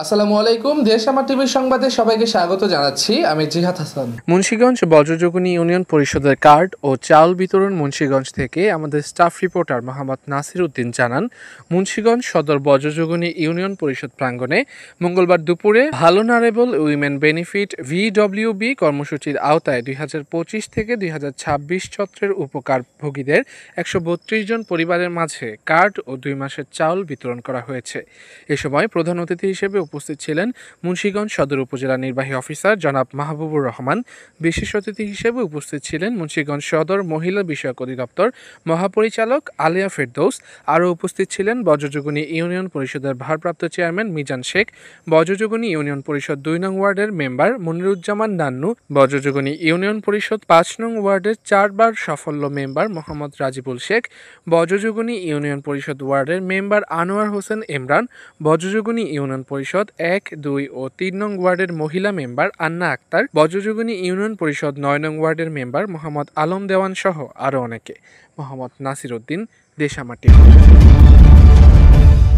আসসালামু আলাইকুম। দেশ আমার টিভির সংবাদে সবাইকে স্বাগত জানাচ্ছি। আমি জিহাদ হাসান। মুন্সিগঞ্জ বজ্রযোগিনী ইউনিয়ন পরিষদের কার্ড ও চাউল বিতরণ মুন্সিগঞ্জ থেকে আমাদের স্টাফ রিপোর্টার মোহাম্মদ নাসির উদ্দিন জানান, মুন্সিগঞ্জ সদর বজ্রযোগিনী ইউনিয়ন পরিষদ প্রাঙ্গণে মঙ্গলবার দুপুরে ভালোনারেবল উইমেন বেনিফিট VWB কর্মসূচির আওতায় 2025 থেকে 2026 ছত্রের উপকারভোগীদের 132 জন পরিবারের মাঝে কার্ড ও 2 মাসের চাউল বিতরণ করা হয়েছে। এ সময় প্রধান অতিথি হিসেবে উপস্থিত ছিলেন মুন্সিগঞ্জ সদর উপজেলা নির্বাহী অফিসার জনাব মাহবুবুর রহমান। বিশেষ অতিথি হিসেবে উপস্থিত ছিলেন মুন্সিগঞ্জ সদর মহিলা বিষয়ক অধিদপ্তর মহাপরিচালক আলিয়া ফেরদৌস। আরও উপস্থিত ছিলেন বজ্রযোগিনী ইউনিয়ন পরিষদের ভারপ্রাপ্ত চেয়ারম্যান মিজান শেখ, বজ্রযোগিনী ইউনিয়ন পরিষদ 2 নং ওয়ার্ডের মেম্বার মনিরুজ্জামান নান্নু, বজ্রযোগিনী ইউনিয়ন পরিষদ 5 নং ওয়ার্ডের 4 বার সাফল্য মেম্বার মোহাম্মদ রাজিবুল শেখ, বজ্রযোগিনী ইউনিয়ন পরিষদ ওয়ার্ডের মেম্বার আনোয়ার হোসেন ইমরান, বজ্রযোগিনী ইউনিয়ন পরিষদ 1, 2 ও 3 নং ওয়ার্ডের মহিলা মেম্বার আন্না আক্তার, বজ্রযোগিনী ইউনিয়ন পরিষদ 9 নং ওয়ার্ডের মেম্বার মোহাম্মদ আলম দেওয়ান সহ আরও অনেকে। মোহাম্মদ নাসির উদ্দিন, দেশ আমার টিভি।